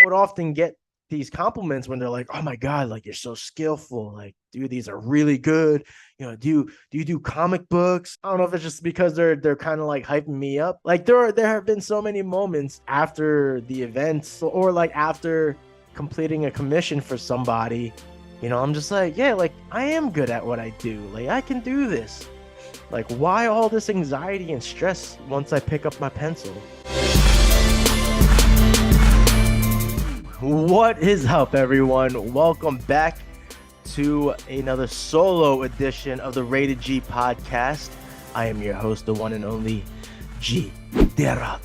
would often get these compliments when they're like, "Oh my God, like you're so skillful. Like, dude, these are really good. Do you do comic books?" I don't know if it's just because they're kind of like hyping me up. Like there have been so many moments after the events or like after completing a commission for somebody. I'm just like, yeah, like I am good at what I do. Like I can do this. Like, why all this anxiety and stress once I pick up my pencil? What is up, everyone? Welcome back to another solo edition of the Rated G podcast. I am your host, the one and only G. Terado.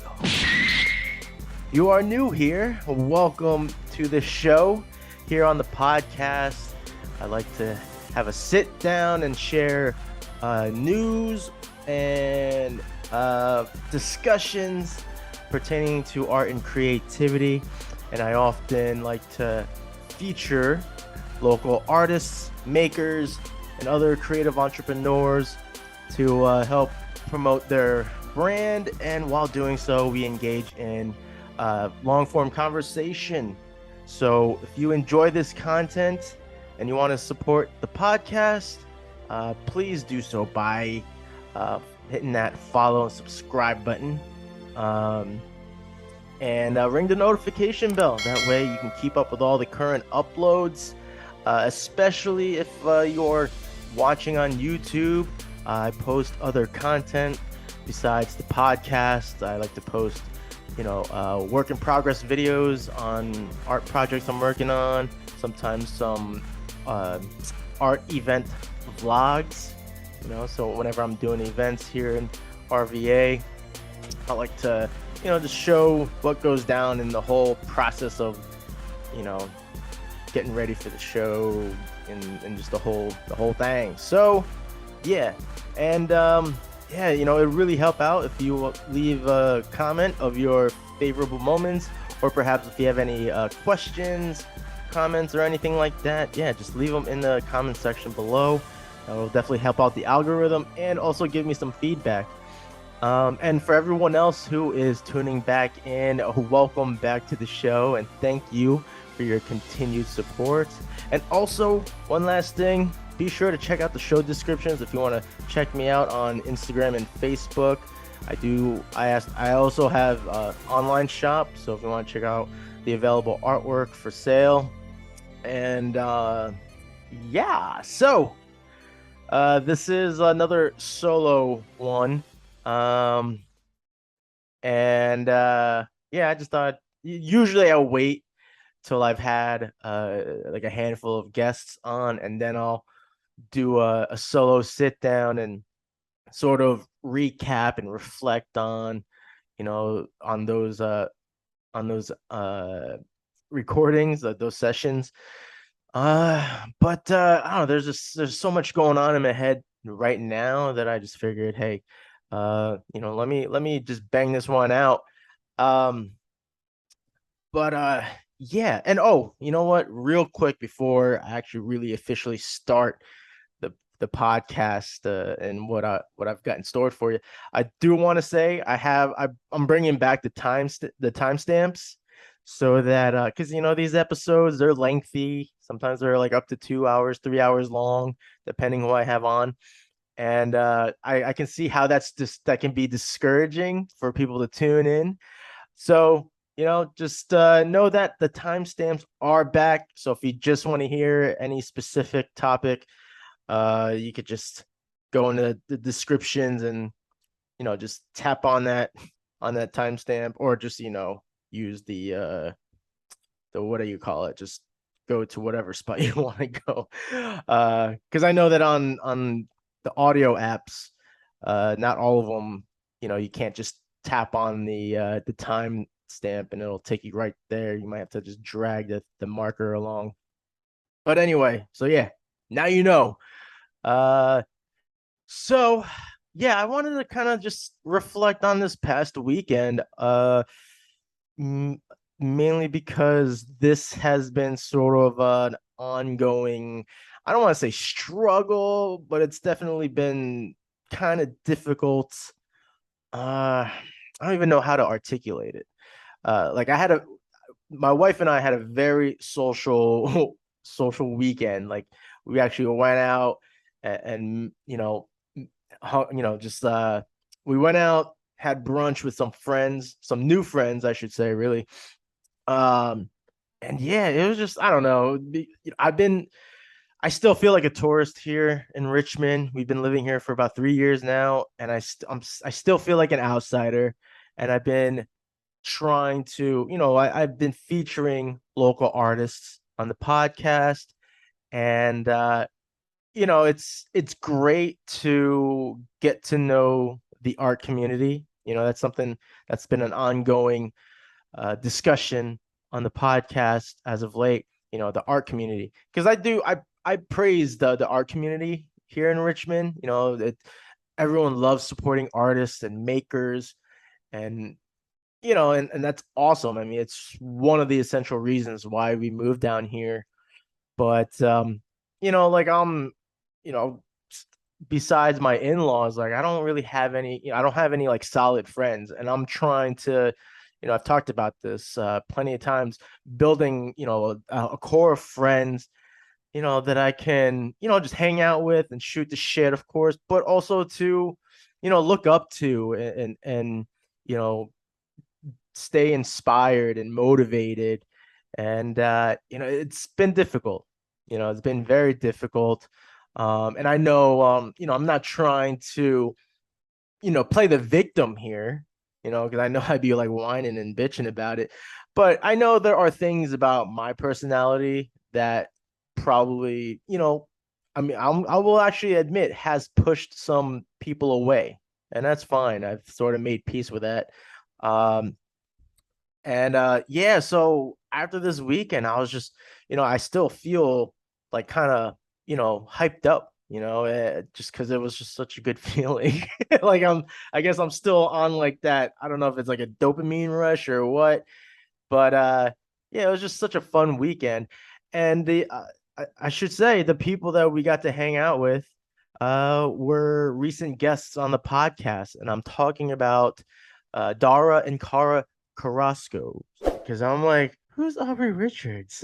You are new here. Welcome to the show. Here on the podcast, I like to have a sit down and share news and discussions pertaining to art and creativity. And I often like to feature local artists, makers, and other creative entrepreneurs to help promote their brand. And while doing so, we engage in long-form conversation. So if you enjoy this content and you want to support the podcast, please do so by hitting that follow and subscribe button. And ring the notification bell. That way you can keep up with all the current uploads, especially if you're watching on YouTube. I post other content besides the podcast. I like to post, work in progress videos on art projects I'm working on, sometimes some art event vlogs, so whenever I'm doing events here in RVA, I like to just show what goes down in the whole process of, getting ready for the show and just the whole thing. So, yeah. And, it would really help out if you leave a comment of your favorable moments, or perhaps if you have any questions, comments, or anything like that. Yeah, just leave them in the comment section below. That will definitely help out the algorithm and also give me some feedback. And for everyone else who is tuning back in, welcome back to the show, and thank you for your continued support. And also, one last thing, be sure to check out the show descriptions if you want to check me out on Instagram and Facebook. I also have an online shop, so if you want to check out the available artwork for sale. And so this is another solo one. I just thought usually I'll wait till I've had like a handful of guests on, and then I'll do a solo sit down and sort of recap and reflect on on those recordings, those sessions. But I don't know, there's so much going on in my head right now that I just figured, hey, let me just bang this one out. Yeah. And you know what? Real quick before I actually really officially start the podcast and what I've got in store for you, I do want to say I'm bringing back the timestamps so that because these episodes, they're lengthy. Sometimes they're like up to 2 hours, 3 hours long, depending who I have on. And I can see how that can be discouraging for people to tune in. So, just know that the timestamps are back. So if you just want to hear any specific topic, you could just go into the descriptions and, just tap on that timestamp, or just, use the what do you call it? Just go to whatever spot you want to go. Because I know that on the audio apps, not all of them, you can't just tap on the time stamp and it'll take you right there. You might have to just drag the marker along. But anyway, so yeah, now you know. So yeah, I wanted to kind of just reflect on this past weekend, mainly because this has been sort of an ongoing, I don't want to say struggle, but it's definitely been kind of difficult. I don't even know how to articulate it. Like my wife and I had a very social social weekend. Like we actually went out and just we went out, had brunch with some friends, some new friends, I should say, really. Um, and yeah, it was just I don't know. I still feel like a tourist here in Richmond. We've been living here for about 3 years now, and I still feel like an outsider. And I've been trying to, I've been featuring local artists on the podcast, and it's great to get to know the art community. That's something that's been an ongoing discussion on the podcast as of late. The art community, because I praise the art community here in Richmond. That everyone loves supporting artists and makers, and and that's awesome. I mean, it's one of the essential reasons why we moved down here. But like you know, besides my in-laws, like I don't really have any, I don't have any like solid friends, and I'm trying to, I've talked about this plenty of times, building, a core of friends, that I can, just hang out with and shoot the shit, of course, but also to, look up to and you know stay inspired and motivated. And it's been difficult. It's been very difficult. And I know I'm not trying to, play the victim here, because I know I'd be like whining and bitching about it. But I know there are things about my personality that probably, I mean, I will actually admit has pushed some people away. And that's fine. I've sort of made peace with that. Um, and yeah, so after this weekend, I was just, I still feel like kind of, hyped up, just because it was just such a good feeling. Like I guess I'm still on like that. I don't know if it's like a dopamine rush or what, but yeah, it was just such a fun weekend. And I should say the people that we got to hang out with were recent guests on the podcast, and I'm talking about Dara and Kara Carrasco, because I'm like, who's Aubrey Richards?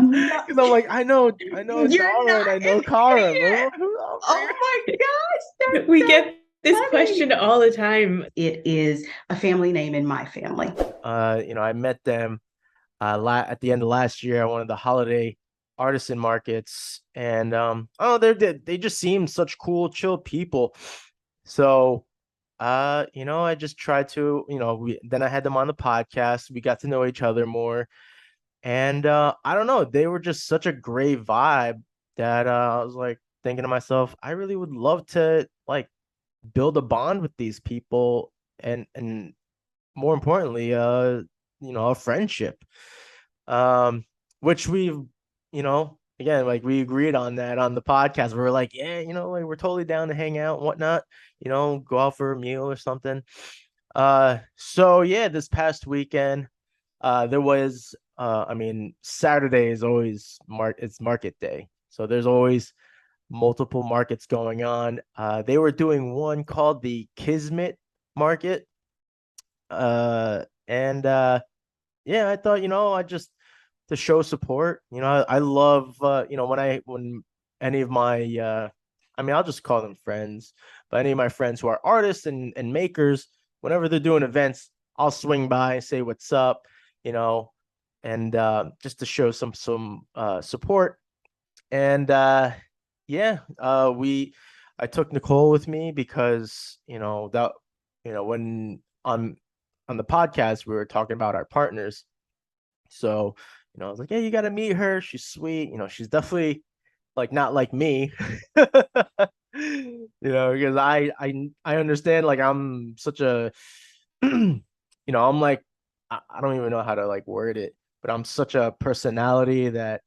No, Because I'm like, I know you're Dara and not I know Kara, but admitting it. who's Aubrey? Oh my gosh, that's We so get this funny. question all the time. It is a family name in my family. I met them at the end of last year at one of the holiday artisan markets, and oh, they just seem such cool, chill people. So I just tried to, then I had them on the podcast. We got to know each other more. And I don't know, they were just such a great vibe that I was like thinking to myself, I really would love to like build a bond with these people, and more importantly, a friendship. Um, which we've, again, like we agreed on that on the podcast. We were like, yeah, like we're totally down to hang out and whatnot, go out for a meal or something. So yeah, this past weekend, there was I mean, Saturday is always it's market day. So there's always multiple markets going on. They were doing one called the Kismet Market. And yeah, I thought, I just to show support. I love when any of my I mean, I'll just call them friends, but any of my friends who are artists and makers, whenever they're doing events, I'll swing by, say what's up, you know, and just to show some support. And yeah, we I took Nicole with me because, that when on the podcast we were talking about our partners. So, I was like, yeah, you got to meet her. She's sweet. She's definitely like not like me. Because I understand, like I'm such a I'm like I don't even know how to like word it, but I'm such a personality that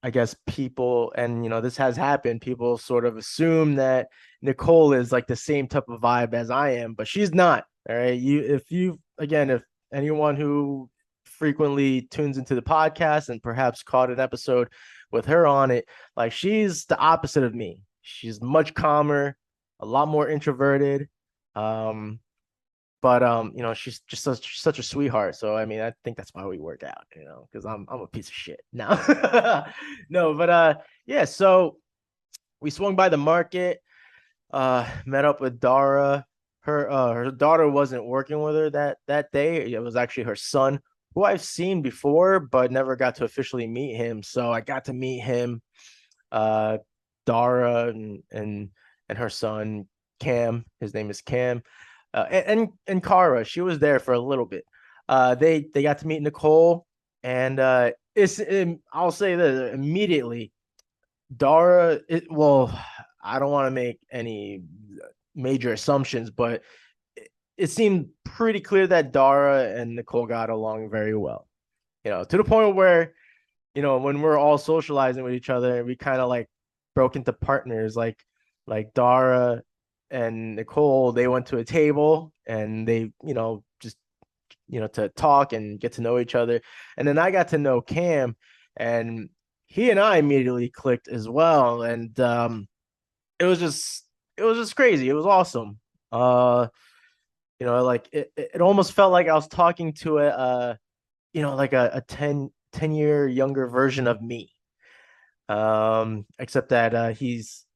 I guess people, and this has happened, people sort of assume that Nicole is like the same type of vibe as I am, but she's not. All right. If anyone who frequently tunes into the podcast and perhaps caught an episode with her on it, like she's the opposite of me. She's much calmer, a lot more introverted. Um, but she's just such a sweetheart. So I mean, I think that's why we work out, because I'm a piece of shit. No, no, but yeah. So we swung by the market, met up with Dara. Her daughter wasn't working with her that day. It was actually her son, who I've seen before, but never got to officially meet him. So I got to meet him, uh, Dara and her son Cam. His name is Cam, and Kara. She was there for a little bit. They got to meet Nicole, and I'll say this immediately. Dara, well, I don't want to make any major assumptions, but it seemed pretty clear that Dara and Nicole got along very well. To the point where, when we're all socializing with each other, we kind of like broke into partners. Like Dara and Nicole, they went to a table and they, just to talk and get to know each other. And then I got to know Cam, and he and I immediately clicked as well. And it was just crazy. It was awesome. Like it almost felt like I was talking to like a 10-year younger version of me. Except that he's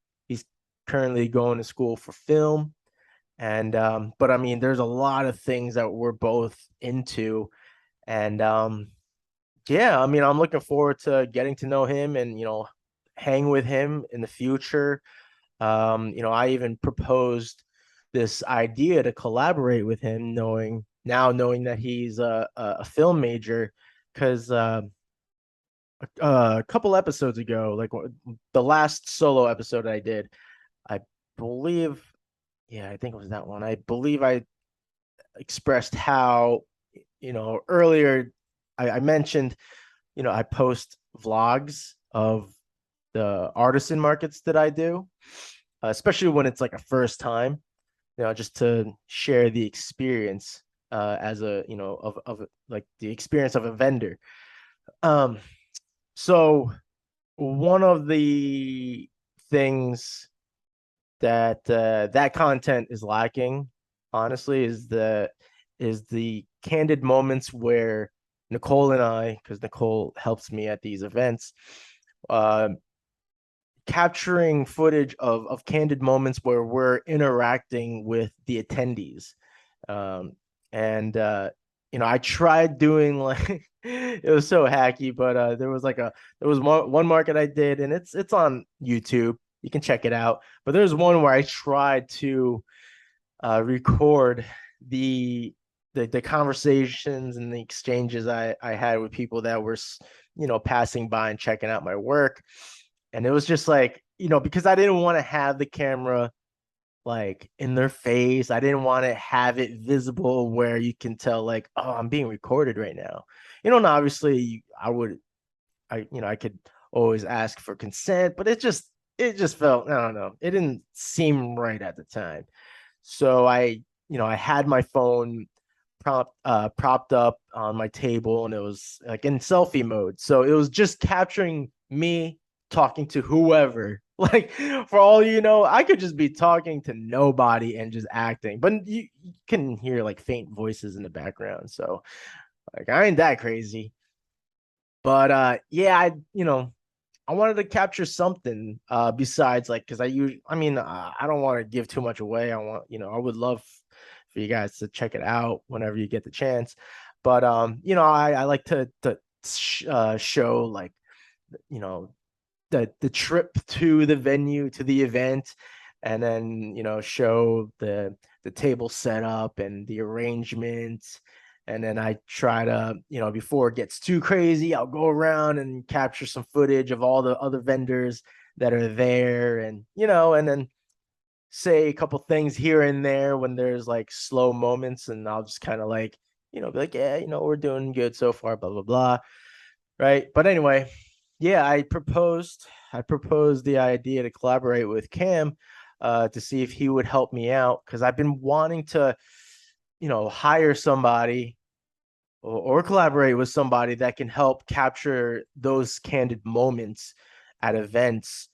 currently going to school for film. And but I mean, there's a lot of things that we're both into. And yeah, I mean, I'm looking forward to getting to know him and, hang with him in the future. I even proposed this idea to collaborate with him, knowing that he's a film major, because a couple episodes ago, like the last solo episode I did, I believe, yeah, I think it was that one. I believe I expressed how, earlier I mentioned, I post vlogs of the artisan markets that I do, especially when it's like a first time, just to share the experience, as a, of like the experience of a vendor. Um, so one of the things that that content is lacking, honestly, is the candid moments where Nicole and I, because Nicole helps me at these events, uh, capturing footage of candid moments where we're interacting with the attendees. Um, and I tried doing like it was so hacky, but there was one market I did, and it's on YouTube. You can check it out. But there's one where I tried to record the the conversations and the exchanges I had with people that were passing by and checking out my work. And it was just like, because I didn't want to have the camera like in their face. I didn't want to have it visible where you can tell like, oh, I'm being recorded right now. And obviously I could always ask for consent, but it just felt, I don't know, it didn't seem right at the time. So I had my phone propped up on my table, and it was like in selfie mode. So it was just capturing me talking to whoever. Like, for all I could just be talking to nobody and just acting. But you can hear like faint voices in the background. So like I ain't that crazy. But yeah, I wanted to capture something besides, like, because I mean, I don't want to give too much away. I would love for you guys to check it out whenever you get the chance. But I like to show, like, you know the trip to the venue, to the event, and then show the table setup and the arrangement. And then I try to, before it gets too crazy, I'll go around and capture some footage of all the other vendors that are there, and then say a couple things here and there when there's like slow moments, and I'll just kind of like, be like, yeah, we're doing good so far, blah blah blah, right? But anyway, yeah, I proposed the idea to collaborate with Cam, to see if he would help me out, because I've been wanting to, hire somebody, or collaborate with somebody that can help capture those candid moments at events.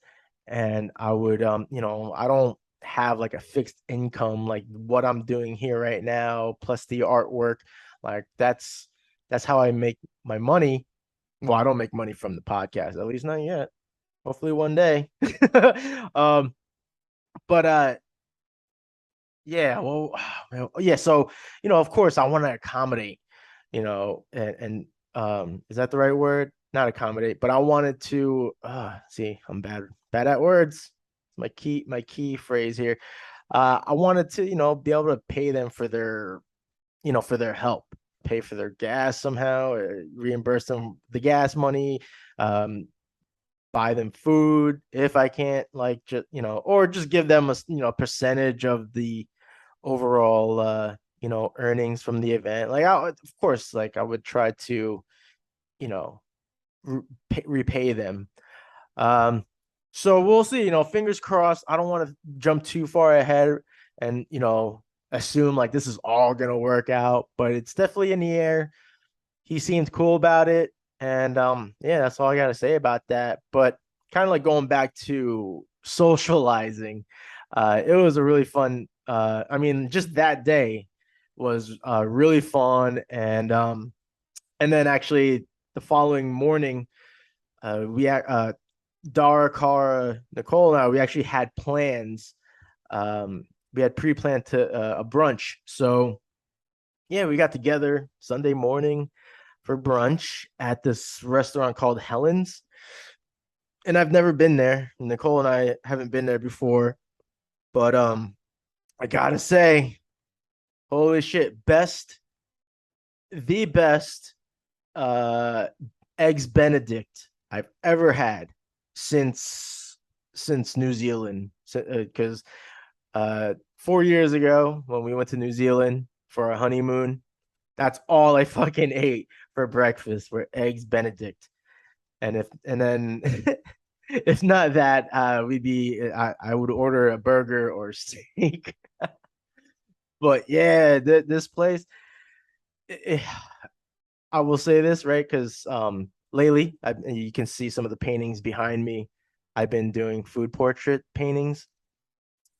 And I would, I don't have like a fixed income, like what I'm doing here right now, plus the artwork. Like that's how I make my money. Well, I don't make money from the podcast, at least not yet. Hopefully one day. um, but yeah, well, yeah. So of course, I want to accommodate, and is that the right word? Not accommodate, but I wanted to. See, I'm bad at words. My key phrase here. I wanted to, be able to pay them for their help, pay for their gas somehow, reimburse them the gas money, um, buy them food if I can't, like, just or just give them a percentage of the overall earnings from the event. Like, of course, like I would try to you know repay them. um so we'll see, fingers crossed. I don't want to jump too far ahead and assume like this is all gonna work out, but it's definitely in the air. He seemed cool about it. And yeah, that's all I gotta say about that. But kind of like going back to socializing, it was a really fun, I mean, just that day was really fun. And then actually the following morning, we Dara, Cara, Nicole, and I, we actually had plans. We had pre-planned to a brunch. So yeah, we got together Sunday morning for brunch at this restaurant called Helen's. And I've never been there. Nicole and I haven't been there before. But I gotta say, holy shit, the best uh eggs Benedict I've ever had since New Zealand. Because 4 years ago when we went to New Zealand for our honeymoon, that's all I fucking ate for breakfast were eggs Benedict. And then if not that, I would order a burger or steak. But yeah, this place, eh, I will say this, right? Because lately, you can see some of the paintings behind me. I've been doing food portrait paintings,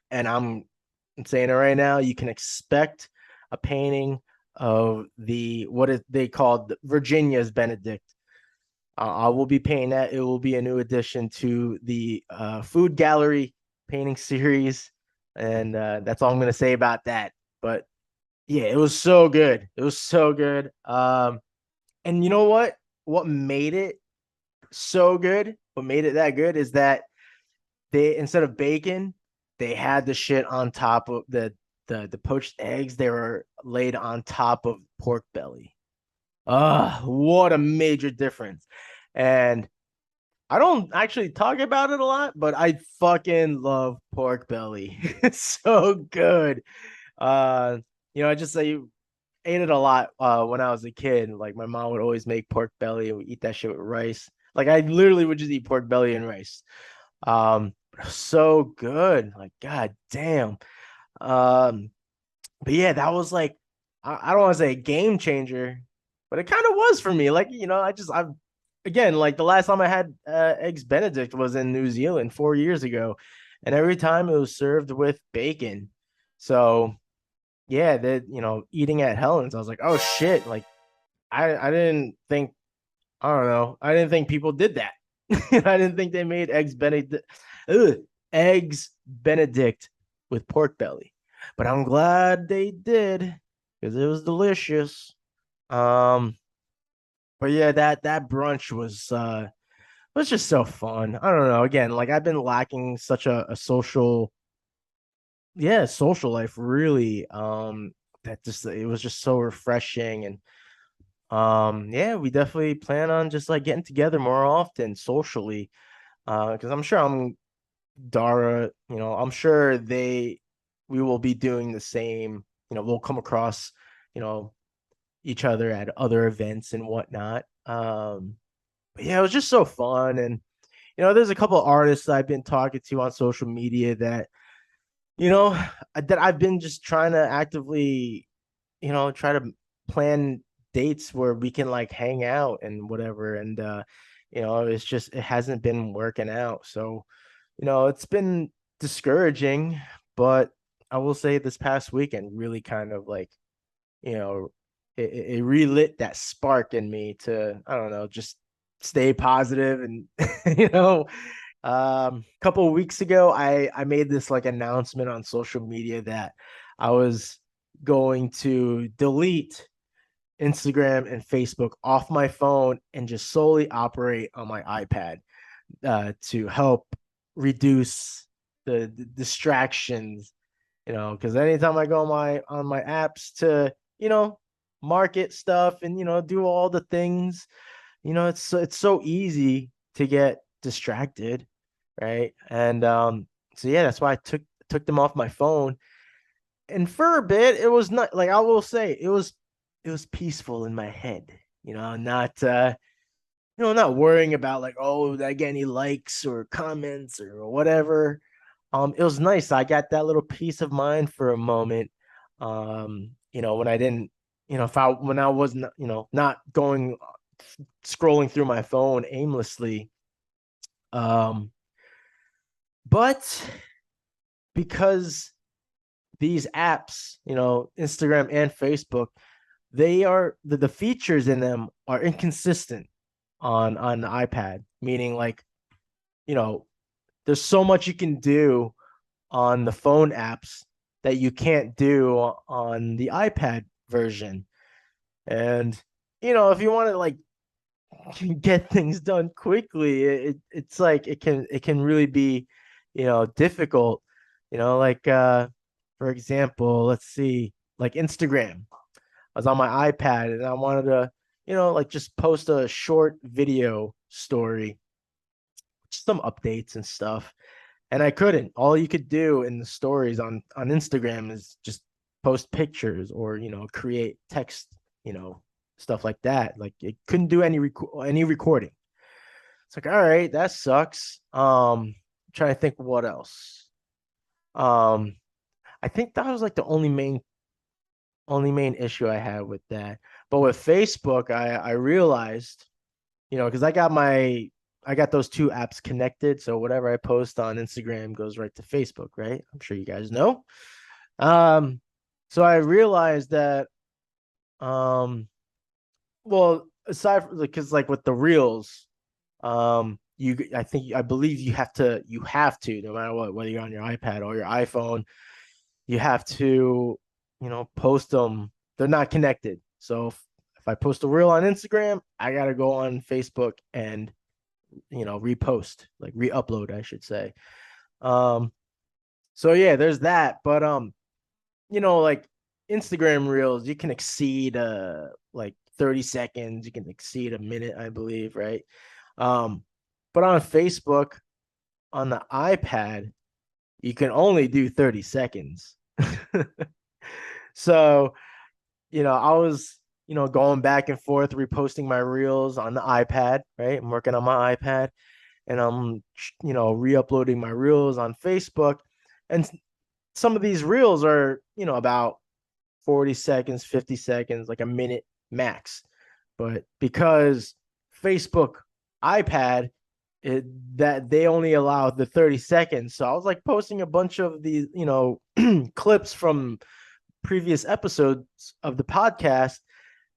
and I'm saying it right now. You can expect a painting of what is they called Virginia's Benedict. I will be painting that. It will be a new addition to the food gallery painting series, and that's all I'm gonna say about that. But yeah, it was so good. It was so good. And you know what? What made it so good? What made it that good is that they, instead of bacon, they had the shit on top of the poached eggs. They were laid on top of pork belly. What a major difference. And I don't actually talk about it a lot, but I fucking love pork belly. It's so good. Uh, I just say ate it a lot when I was a kid. Like my mom would always make pork belly and we eat that shit with rice. Like I literally would just eat pork belly and rice. So good. Like god damn. Um, but yeah, that was like I don't want to say a game changer, but it kind of was for me. Like, I've again, like the last time I had eggs Benedict was in New Zealand 4 years ago, and every time it was served with bacon. So yeah, that eating at Helen's, I was like, oh shit, like I didn't think, I don't know, I didn't think people did that. I didn't think they made eggs Benedict with pork belly, but I'm glad they did because it was delicious. Um, but yeah, that brunch was just so fun. I don't know. Again, like I've been lacking such a social, yeah, social life really. That just it was just so refreshing. And yeah, we definitely plan on just like getting together more often socially. Because I'm sure Dara, I'm sure we will be doing the same. We'll come across, you know, each other at other events and whatnot. But yeah, it was just so fun. And there's a couple artists I've been talking to on social media you know, that I've been just trying to actively, try to plan dates where we can like hang out and whatever. And it hasn't been working out. So, it's been discouraging, but I will say this past weekend really kind of like, you know, it relit that spark in me to, I don't know, just stay positive and a couple of weeks ago I made this like announcement on social media that I was going to delete Instagram and Facebook off my phone and just solely operate on my iPad to help reduce the distractions, because anytime I go on my apps to, market stuff and do all the things, it's so easy to get distracted, right? And so yeah, that's why I took them off my phone. And for a bit, it was not like, I will say it was peaceful in my head, not not worrying about like, oh, did I get any likes or comments or whatever. It was nice. I got that little peace of mind for a moment. When I didn't, if I when I wasn't, not going scrolling through my phone aimlessly. But because these apps, Instagram and Facebook, they are the features in them are inconsistent on the iPad, meaning like, you know, there's so much you can do on the phone apps that you can't do on the iPad version. And if you want to like get things done quickly, it's like it can really be, difficult. Like for example, let's see, like Instagram. I was on my iPad and I wanted to, like just post a short video story, just some updates and stuff. And I couldn't. All you could do in the stories on Instagram is just post pictures or, create text, stuff like that. Like it couldn't do any recording. It's like, all right, that sucks. Trying to think what else. Um, I think that was like the only main issue I had with that. But with Facebook, I realized, because I got those two apps connected. So whatever I post on Instagram goes right to Facebook, right? I'm sure you guys know. Um, so I realized that, well, aside from, because like with the reels, I believe you have to, no matter what, whether you're on your iPad or your iPhone, you have to, post them. They're not connected. So if I post a reel on Instagram, I gotta go on Facebook and, repost, like re-upload, I should say. Um, so yeah, there's that. But like Instagram reels, you can exceed like 30 seconds, you can exceed a minute, I believe, right? But on Facebook, on the iPad, you can only do 30 seconds. So, I was, going back and forth, reposting my reels on the iPad, right? I'm working on my iPad and I'm, re-uploading my reels on Facebook. And some of these reels are, about 40 seconds, 50 seconds, like a minute max. But because Facebook iPad, that they only allow the 30 seconds. So I was like posting a bunch of these, clips from previous episodes of the podcast,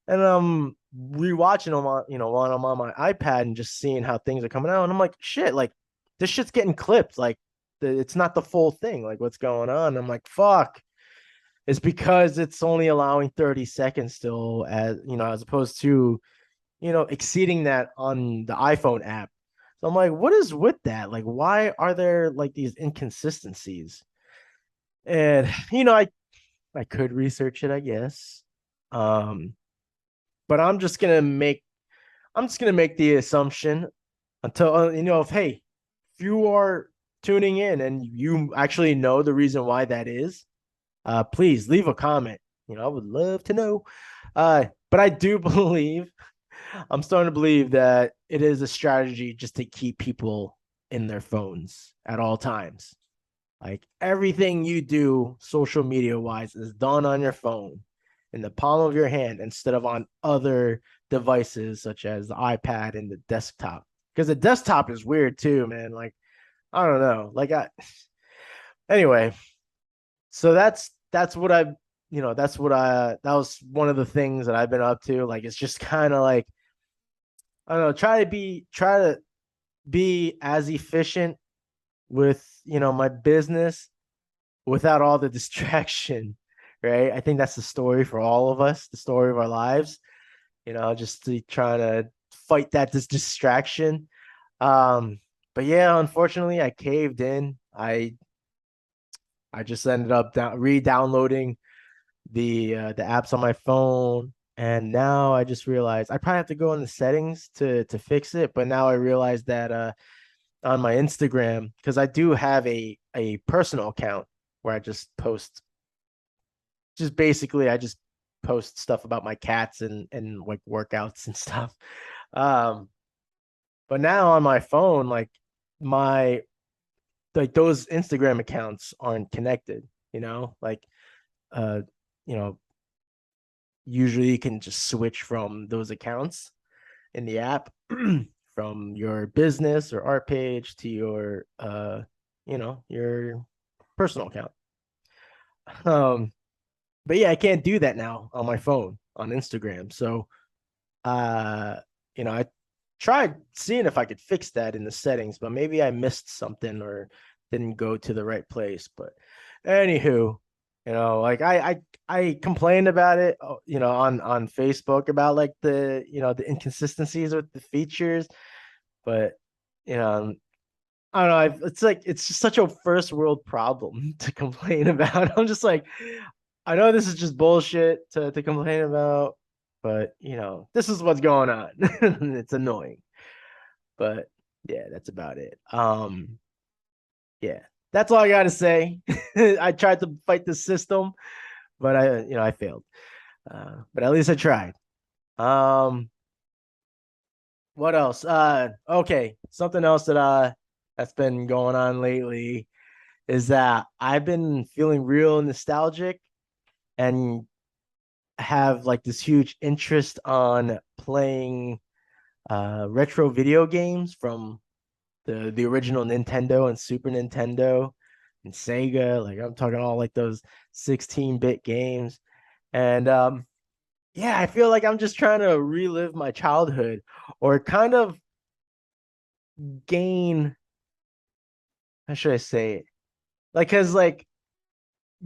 and I'm rewatching them on, while I'm on my iPad and just seeing how things are coming out. And I'm like, shit, like this shit's getting clipped. Like it's not the full thing. Like what's going on? I'm like, fuck. It's because it's only allowing 30 seconds still, as opposed to, exceeding that on the iPhone app. So I'm like, what is with that? Like, why are there like these inconsistencies? And I could research it, I guess. But I'm just gonna make the assumption until if hey, if you are tuning in and you actually know the reason why that is, please leave a comment. I would love to know. But I do believe, I'm starting to believe that it is a strategy just to keep people in their phones at all times. Like everything you do social media wise is done on your phone in the palm of your hand instead of on other devices such as the iPad and the desktop. Because the desktop is weird too, man. Like, I don't know. Anyway, So that's what I've that's what I that was one of the things that I've been up to. Like it's just kind of like I don't know, try to be as efficient with my business without all the distraction, right? I think that's the story for all of us, the story of our lives. Just to try to fight that distraction. Um, but yeah, unfortunately, I caved in. I just ended up re-downloading the apps on my phone, and now I just realized I probably have to go in the settings to fix it. But now I realize that on my Instagram, because I do have a personal account where I just basically I just post stuff about my cats and like workouts and stuff. Um, but now on my phone, my like those Instagram accounts aren't connected, like uh you know usually you can just switch from those accounts in the app from your business or art page to your personal account. Um but yeah, I can't do that now on my phone on Instagram. So uh I tried seeing if I could fix that in the settings, but maybe I missed something or didn't go to the right place. But anywho, like I complained about it, on Facebook about like the inconsistencies with the features, but you know, I don't know. It's like it's just such a first world problem to complain about. I'm just like, I know this is just bullshit to complain about, but this is what's going on. It's annoying. But yeah, that's about it. Yeah, that's all I gotta say. I tried to fight the system, but I failed. But at least I tried. Um, what else? Okay, something else that's been going on lately is that I've been feeling real nostalgic and have like this huge interest on playing retro video games from the original Nintendo and Super Nintendo and Sega. Like I'm talking all like those 16-bit games. And yeah, I feel like I'm just trying to relive my childhood or kind of gain, how should I say it? Like cuz like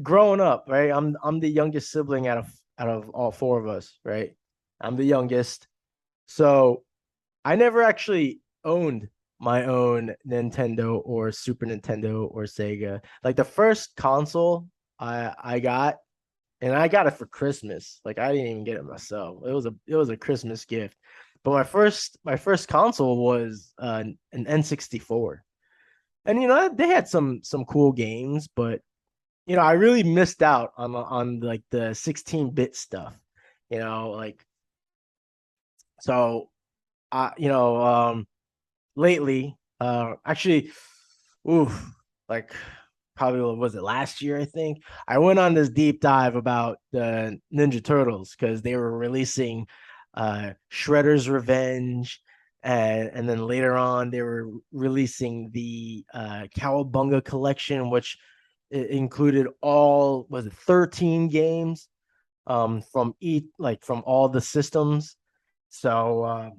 growing up, right? I'm the youngest sibling out of all four of us, right? I'm the youngest. So I never actually owned my own Nintendo or Super Nintendo or Sega. Like the first console I got, and I got it for Christmas. Like I didn't even get it myself. It was a Christmas gift. But my first console was an N64. And they had some cool games, but I really missed out on like the 16-bit stuff. Like so lately. Actually, oof, like probably what was it last year? I think I went on this deep dive about the Ninja Turtles because they were releasing Shredder's Revenge, and then later on they were releasing the Cowabunga collection, which included all was it 13 games from each like from all the systems. So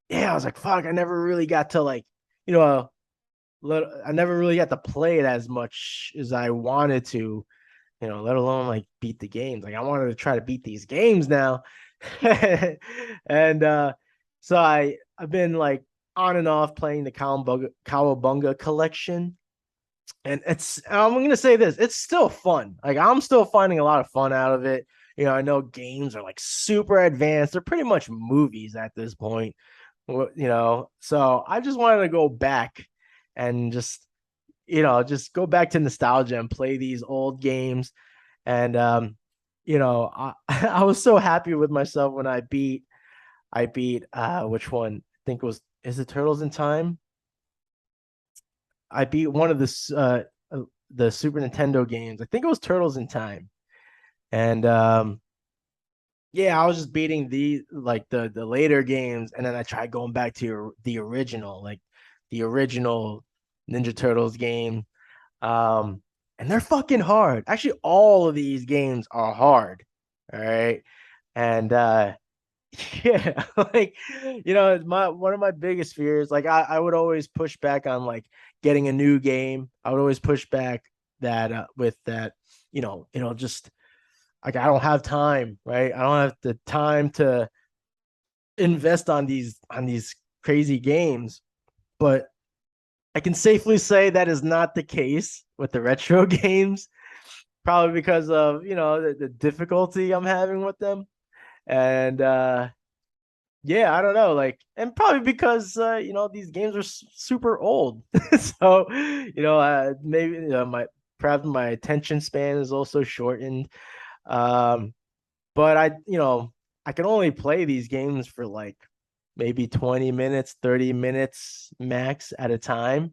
yeah, I was like, fuck, I never really got to like, you know, I never really got to play it as much as I wanted to, let alone like beat the games. Like I wanted to try to beat these games now. And so I've been like on and off playing the Cowabunga collection. And I'm gonna say this, it's still fun. Like I'm still finding a lot of fun out of it. I know games are like super advanced. They're pretty much movies at this point. So I just wanted to go back and just go back to nostalgia and play these old games. And I was so happy with myself when I beat which one? I think it was is it Turtles in Time? I beat one of the Super Nintendo games. I think it was Turtles in Time. And yeah, I was just beating the later games, and then I tried going back to the original, like the original Ninja Turtles game. Um, and they're fucking hard. Actually, all of these games are hard. All right. And yeah, like my one of my biggest fears, like I would always push back on like getting a new game. I would always push back that with that, just like I don't have time, right? I don't have the time to invest on these crazy games. But I can safely say that is not the case with the retro games, probably because of the difficulty I'm having with them. And yeah, I don't know, like, and probably because these games are super old. So maybe my perhaps my attention span is also shortened. um but I can only play these games for like maybe 20 minutes, 30 minutes max at a time.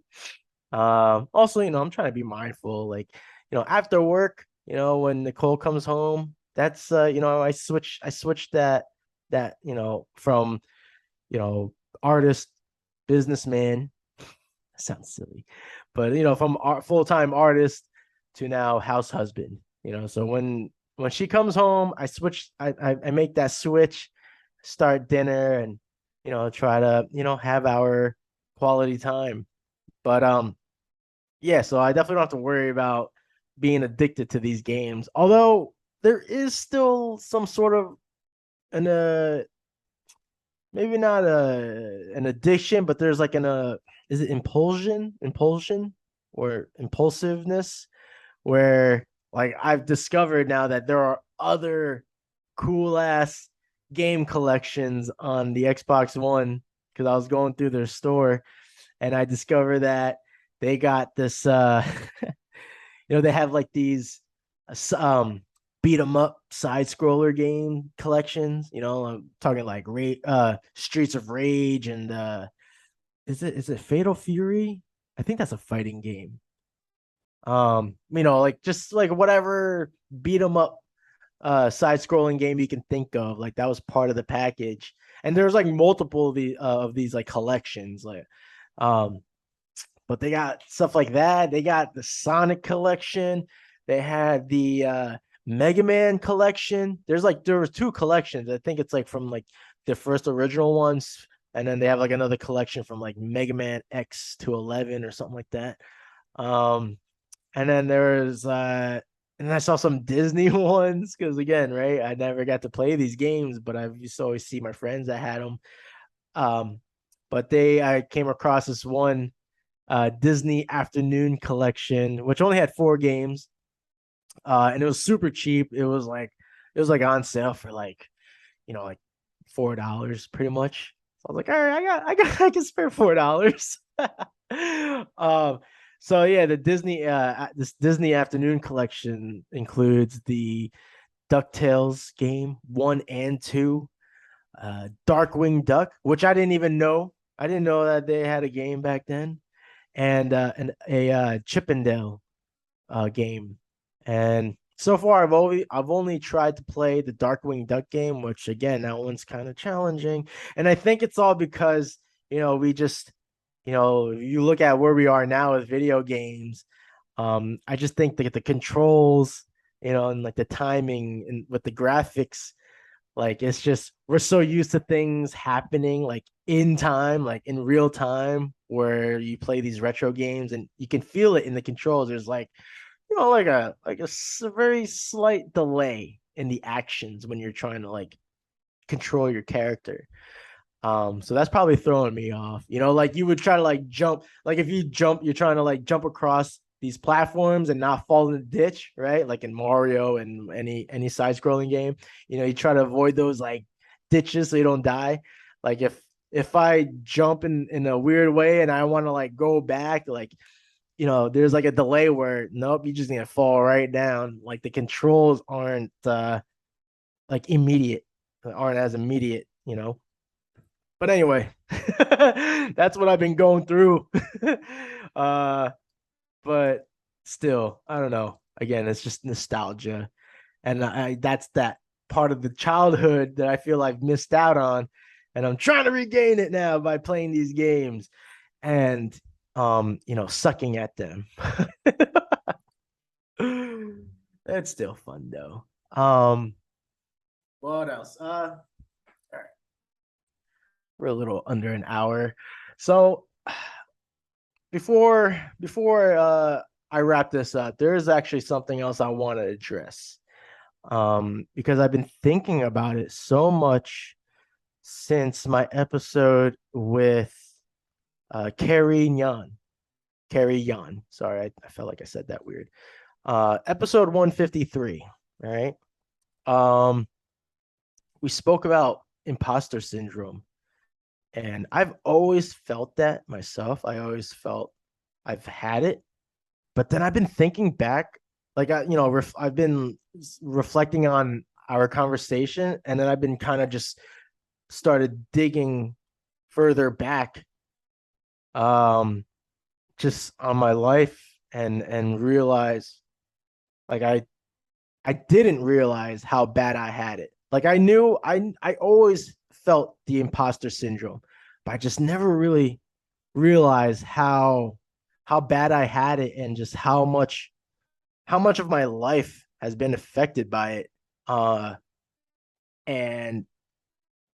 Also, I'm trying to be mindful. Like, after work, when Nicole comes home, that's I switch that from artist, businessman. Sounds silly, but from full-time artist to now house husband. So when she comes home, I make that switch, start dinner, and try to have our quality time. But yeah, so I definitely don't have to worry about being addicted to these games. Although there is still some sort of an maybe not an addiction, but there's like is it impulsion or impulsiveness, where like I've discovered now that there are other cool ass game collections on the Xbox One, because I was going through their store and I discovered that they got this they have like these beat 'em up side scroller game collections. I'm talking like Streets of Rage and is it Fatal Fury? I think that's a fighting game. Like just like whatever beat 'em up side scrolling game you can think of, like that was part of the package. And there's like multiple of these like collections, like um but they got stuff like that. They got the Sonic collection. They had the Mega Man collection. There was two collections. I think it's like from like the first original ones, and then they have like another collection from like Mega Man X to 11 or something like that. Um, and then there's and I saw some Disney ones, because again, right, I never got to play these games, but I used to always see my friends that had them. Um, but I came across this one Disney Afternoon Collection, which only had 4 games, and it was super cheap. It was like on sale for like like $4 pretty much. So I was like, all right, I can spare $4. um, so yeah, this Disney Afternoon Collection includes the DuckTales game 1 and 2, Darkwing Duck, which I didn't even know. I didn't know that they had a game back then, and a Chippendale game. And so far, I've only tried to play the Darkwing Duck game, which again, that one's kind of challenging. And I think it's all because we just you look at where we are now with video games. I just think that the controls, and like the timing and with the graphics, like it's just we're so used to things happening like in time, like in real time, where you play these retro games and you can feel it in the controls. There's like like a very slight delay in the actions when you're trying to like control your character. So that's probably throwing me off. Like you would try to like jump, like if you jump, you're trying to like jump across these platforms and not fall in the ditch, right? Like in Mario and any side-scrolling game, you try to avoid those like ditches so you don't die. Like if I jump in a weird way and I want to like go back, like there's like a delay where nope, you just need to fall right down. Like the controls aren't like immediate, aren't as immediate. But anyway, that's what I've been going through. uh, but still, I don't know. Again, it's just nostalgia, and that's that part of the childhood that I feel I've missed out on, and I'm trying to regain it now by playing these games and sucking at them. It's still fun though. What else? All right, we're a little under an hour. So before I wrap this up, there is actually something else I want to address. Because I've been thinking about it so much since my episode with Carrie Yan. Carrie Yan. Sorry, I felt like I said that weird. Episode 153. All right. Um, we spoke about imposter syndrome. And I've always felt that myself. I always felt I've had it. But then I've been thinking back, like I've been reflecting on our conversation, and then I've been kind of just started digging further back, um, just on my life, and realize, like I didn't realize how bad I had it. Like I always felt the imposter syndrome, but I just never really realized how bad I had it, and just how much of my life has been affected by it. And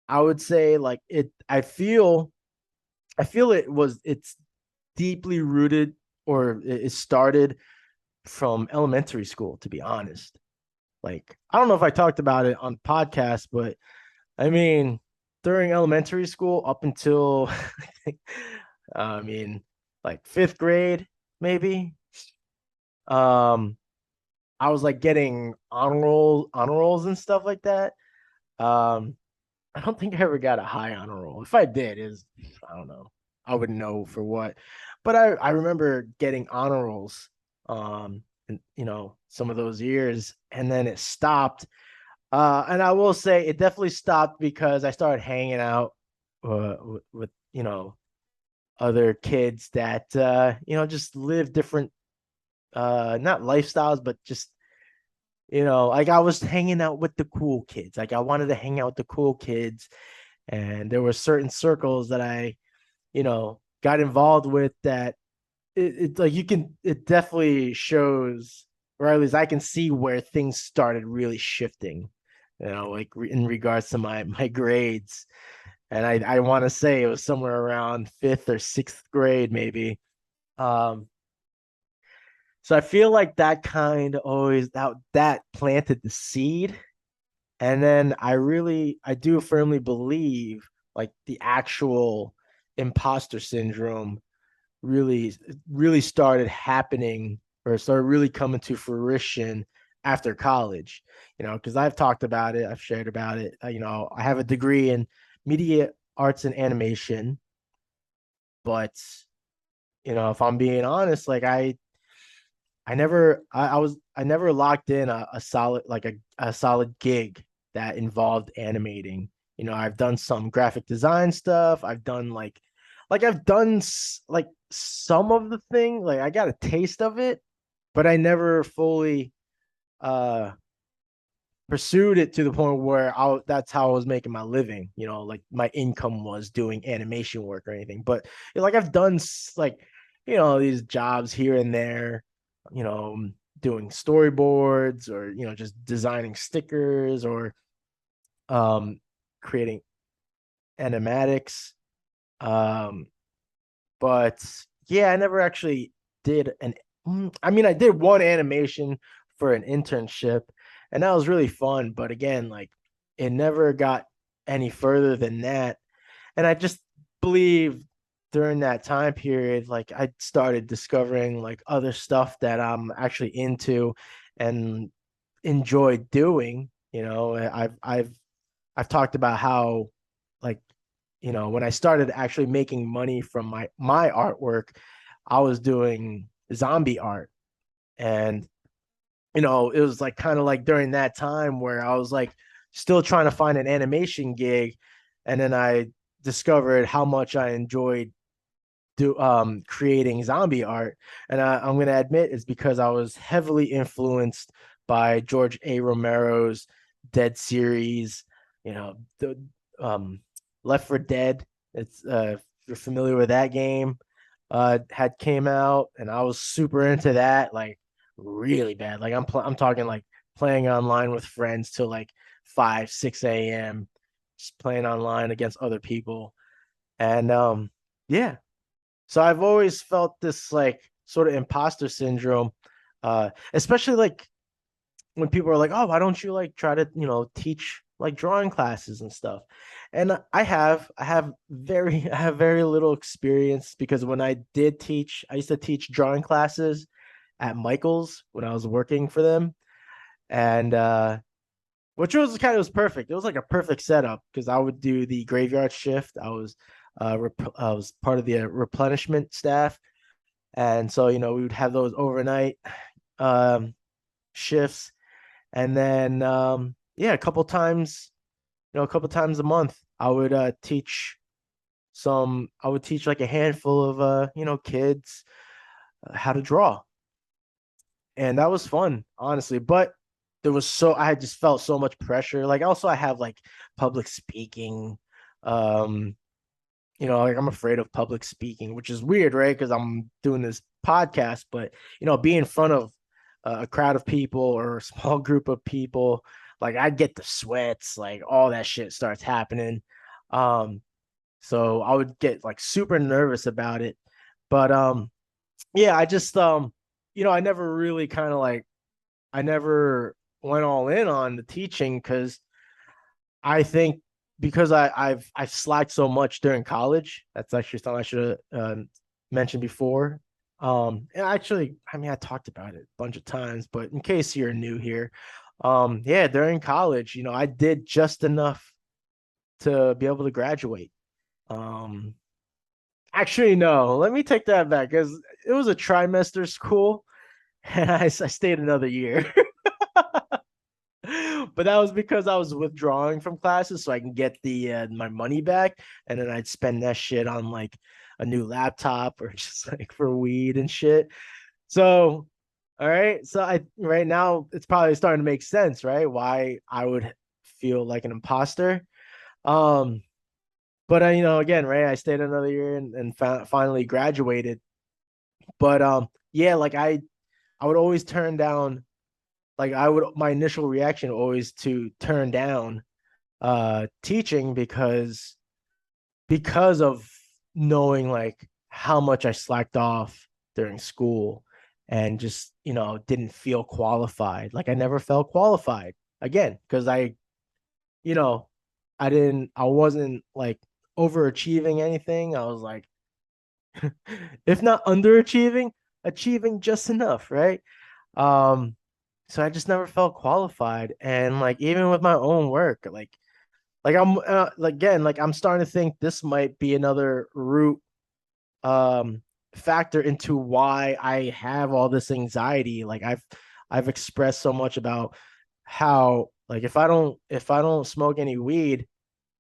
I would say, like, I feel it's deeply rooted, or it started from elementary school, to be honest. Like, I don't know if I talked about it on the podcast, but I mean, during elementary school up until I mean, like fifth grade, maybe. Um, I was like getting honor rolls and stuff like that. Um, I don't think I ever got a high honor roll. If I did, is I don't know. I wouldn't know for what. But I remember getting honor rolls in, some of those years, and then it stopped. And I will say it definitely stopped because I started hanging out with other kids that just live different not lifestyles, but just like I was hanging out with the cool kids. Like I wanted to hang out with the cool kids, and there were certain circles that I got involved with that it like it definitely shows, or at least I can see where things started really shifting, like in regards to my grades. And I want to say it was somewhere around fifth or sixth grade, maybe. um so I feel like that kind of always that planted the seed. And then I do firmly believe, like, the actual imposter syndrome really, really started happening, or started really coming to fruition after college. Because I've talked about it, I've shared about it. I have a degree in media arts and animation, but if I'm being honest, like I never locked in a solid, like a solid gig that involved animating. I've done some graphic design stuff. I've done I've done like some of the thing. Like I got a taste of it, but I never fully uh pursued it to the point where that's how I was making my living. Like my income was doing animation work or anything. But like I've done like these jobs here and there, you know, doing storyboards, or just designing stickers, or um creating animatics. Um but yeah, I never actually did I mean, I did one animation for an internship, and that was really fun. But again, like, it never got any further than that. And I just believe during that time period, like, I started discovering like other stuff that I'm actually into and enjoy doing. I've talked about how, like, when I started actually making money from my artwork, I was doing zombie art. And it was like kind of like during that time where I was like still trying to find an animation gig. And then I discovered how much I enjoyed creating zombie art. And I'm going to admit it's because I was heavily influenced by George A. Romero's Dead series. The um Left 4 Dead. It's if you're familiar with that game, had came out, and I was super into that. Like, really bad. Like I'm talking like playing online with friends till like 5, 6 a.m. just playing online against other people. And yeah. So I've always felt this like sort of imposter syndrome, especially like when people are like, "Oh, why don't you like try to, teach like drawing classes and stuff?" And I have very little experience because when I did teach, I used to teach drawing classes at Michael's when I was working for them, and which was perfect. It was like a perfect setup because I would do the graveyard shift. I was part of the replenishment staff, and so we would have those overnight um shifts, and then yeah, a couple times a month I would teach like a handful of kids how to draw, and that was fun, honestly. But I just felt so much pressure. Like also I have like public speaking, um like I'm afraid of public speaking, which is weird, right? Because I'm doing this podcast, but being in front of a crowd of people or a small group of people, like I get the sweats, like all that shit starts happening. Um, so I would get like super nervous about it. But yeah, I just I never really kind of like I never went all in on the teaching because I think because I've slacked so much during college. That's actually something I should have mentioned before. And actually, I mean, I talked about it a bunch of times, but in case you're new here, yeah, during college, I did just enough to be able to graduate. Um, actually, no, let me take that back because it was a trimester school, and I stayed another year. But that was because I was withdrawing from classes so I can get the my money back, and then I'd spend that shit on like a new laptop or just like for weed and shit. So, all right, so I right now it's probably starting to make sense, right? Why I would feel like an imposter. Um, but I, again, right? I stayed another year and finally graduated. But yeah, like I would always turn down my initial reaction always to turn down teaching because of knowing like how much I slacked off during school and just didn't feel qualified. Like I never felt qualified again because you know I wasn't like overachieving anything. I was like if not underachieving, achieving just enough, right? um so I just never felt qualified, and like even with my own work, like I'm again, like I'm starting to think this might be another root um factor into why I have all this anxiety. Like I've expressed so much about how like if I don't smoke any weed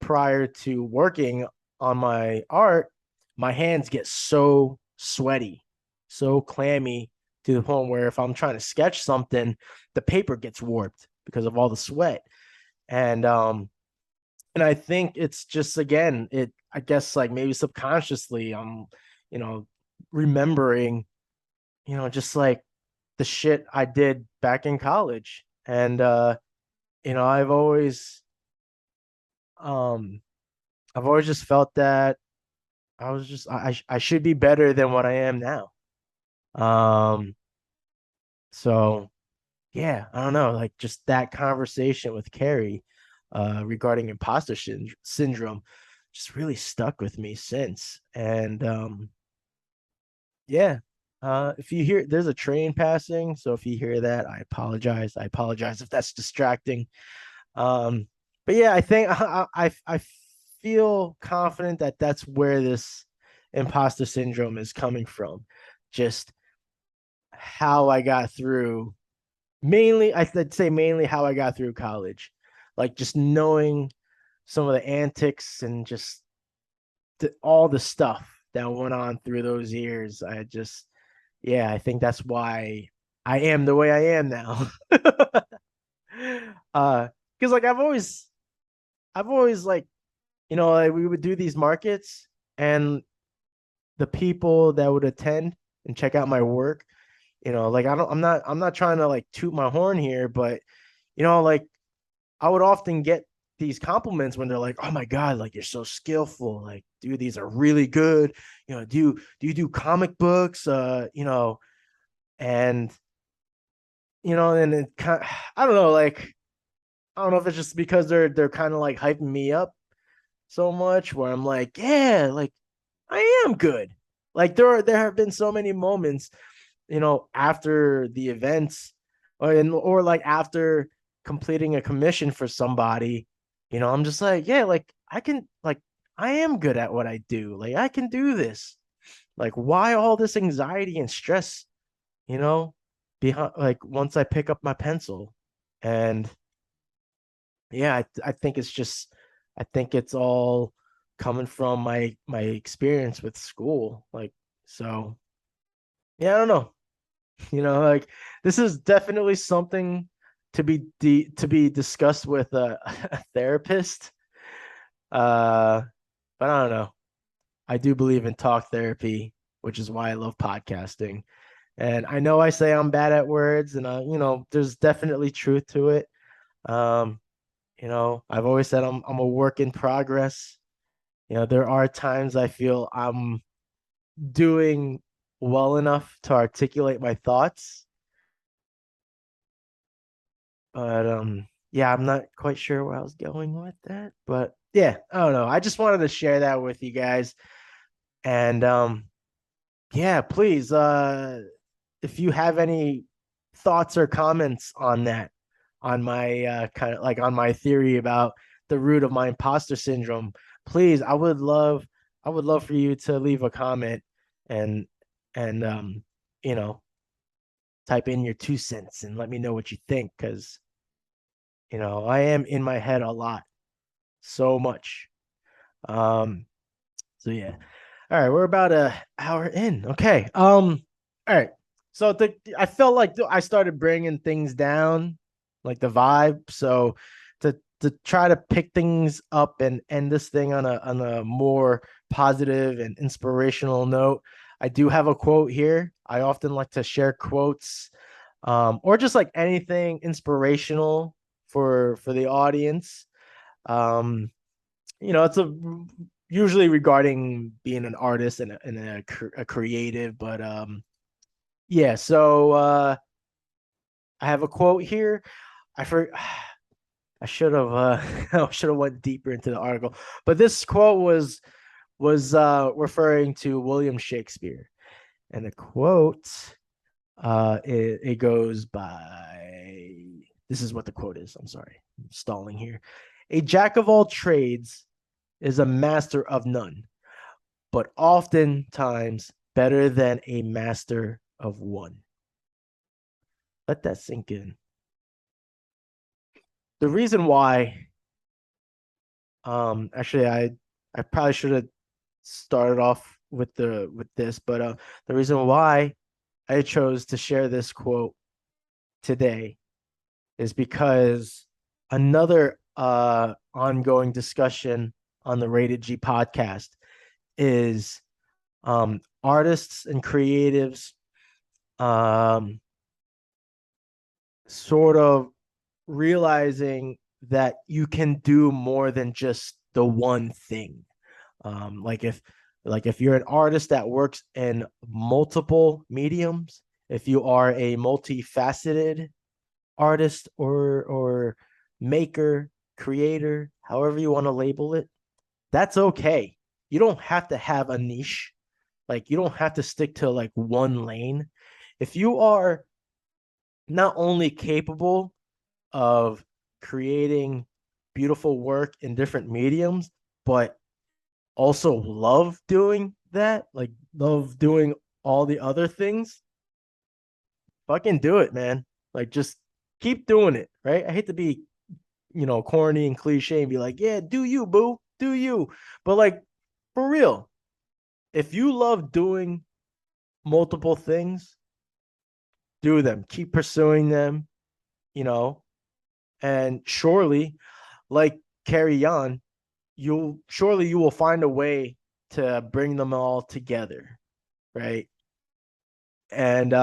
prior to working on my art, my hands get so sweaty, so clammy to the point where if I'm trying to sketch something, the paper gets warped because of all the sweat. And I think it's just again, I guess like maybe subconsciously I'm, you know, remembering, just like the shit I did back in college. And um I've always just felt that I should be better than what I am now. Um so yeah, I don't know, like just that conversation with Carrie regarding syndrome just really stuck with me since. And yeah, if you hear there's a train passing, so if you hear that, I apologize. I apologize if that's distracting. Um, but yeah, I think I feel confident that that's where this imposter syndrome is coming from. Just how I got through mainly, I'd say mainly how I got through college. Like just knowing some of the antics and just all the stuff that went on through those years. Yeah, I think that's why I am the way I am now. Because like I've always like, like we would do these markets, and the people that would attend and check out my work, Like I'm not trying to like toot my horn here, but like I would often get these compliments when they're like, "Oh my God, like you're so skillful. Like, dude, these are really good. Do you do comic books? And and it kind I don't know, like I don't know if it's just because they're kind of like hyping me up so much where I'm like, yeah, like I am good. Like there have been so many moments, after the events or like after completing a commission for somebody, I'm just like, yeah, like I am good at what I do. Like I can do this. Like why all this anxiety and stress, you know, behind like once I pick up my pencil. And yeah, I think it's just I think it's all coming from my experience with school. Like so yeah, I don't know. Like this is definitely something to be discussed with a therapist. Uh, but I don't know. I do believe in talk therapy, which is why I love podcasting. And I know I say I'm bad at words, and there's definitely truth to it. Um, I've always said I'm a work in progress. There are times I feel I'm doing well enough to articulate my thoughts. But yeah, I'm not quite sure where I was going with that. But yeah, I don't know. I just wanted to share that with you guys. And yeah, please, if you have any thoughts or comments on that, on my kind of like on my theory about the root of my imposter syndrome, please, I would love for you to leave a comment and and you know, type in your 2 cents and let me know what you think because I am in my head a lot, so much. Um, so yeah. All right, we're about a hour in. Okay. All right. So I felt like I started bringing things down, like the vibe. So to try to pick things up and end this thing on a more positive and inspirational note, I do have a quote here. I often like to share quotes, or just like anything inspirational for the audience. Um, it's usually regarding being an artist and a creative, but yeah. So I have a quote here. I for I should have I should have went deeper into the article, but this quote was referring to William Shakespeare, and the quote it goes by. This is what the quote is. I'm sorry, I'm stalling here. A jack of all trades is a master of none, but oftentimes better than a master of one. Let that sink in. The reason why, actually, I probably should have started off with this, but the reason why I chose to share this quote today is because another ongoing discussion on the Rated G podcast is artists and creatives um, sort of realizing that you can do more than just the one thing. Like if you're an artist that works in multiple mediums, if you are a multifaceted artist or maker, creator, however you want to label it, that's okay. You don't have to have a niche. Like you don't have to stick to like one lane. If you are not only capable of creating beautiful work in different mediums, but also love doing that, like love doing all the other things, fucking do it, man. Like just keep doing it, right? I hate to be, corny and cliche and be like, yeah, do you, boo, do you. But like for real, if you love doing multiple things, do them. Keep pursuing them, you know, and surely, like carry on, you will find a way to bring them all together, right? And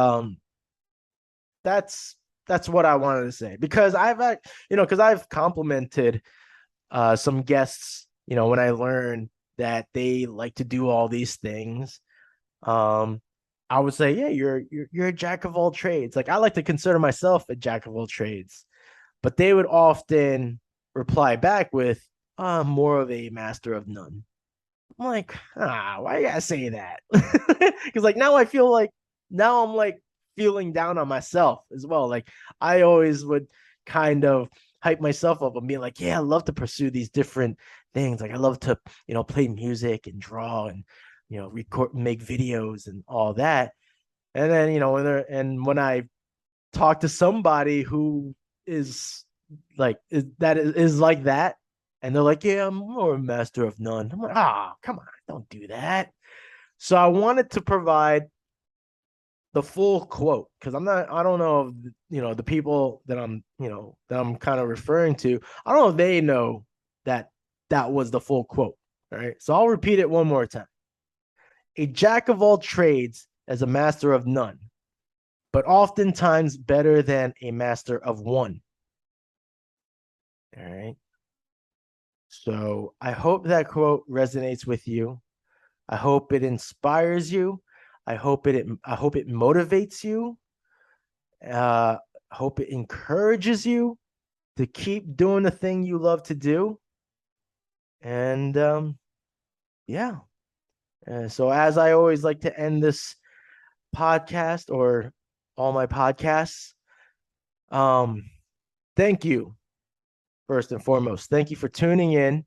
that's what I wanted to say, because I've complimented some guests, when I learned that they like to do all these things. um I would say, yeah, you're a jack of all trades. Like, I like to consider myself a jack of all trades, but they would often reply back with, more of a master of none. I'm like, why you gotta say that? Because like now I'm like feeling down on myself as well. Like, I always would kind of hype myself up and be like, yeah, I love to pursue these different things. Like, I love to, play music and draw and, record, make videos and all that. And then, when I talk to somebody who is is like that, and they're like, yeah, I'm more a master of none. I'm like, come on, don't do that. So I wanted to provide the full quote, because I don't know if, the people that I'm kind of referring to, I don't know if they know that that was the full quote. All right. So I'll repeat it one more time. A jack of all trades as a master of none, but oftentimes better than a master of one. All right. So I hope that quote resonates with you. I hope it inspires you. I hope it motivates you. Hope it encourages you to keep doing the thing you love to do. And yeah. So as I always like to end this podcast, or all my podcasts, thank you. First and foremost, thank you for tuning in.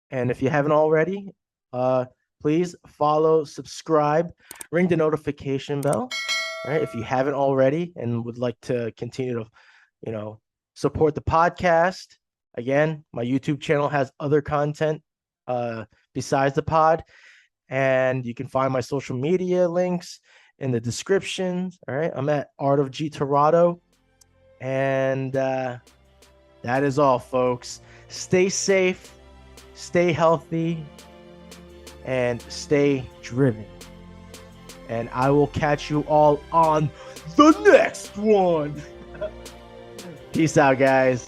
And if you haven't already, please follow, subscribe, ring the notification bell. All right. If you haven't already and would like to continue to, support the podcast, again, my YouTube channel has other content besides the pod. And you can find my social media links in the description. All right. I'm at Art of G Terado. And that is all, folks. Stay safe, stay healthy, and stay driven. And I will catch you all on the next one. Peace out, guys.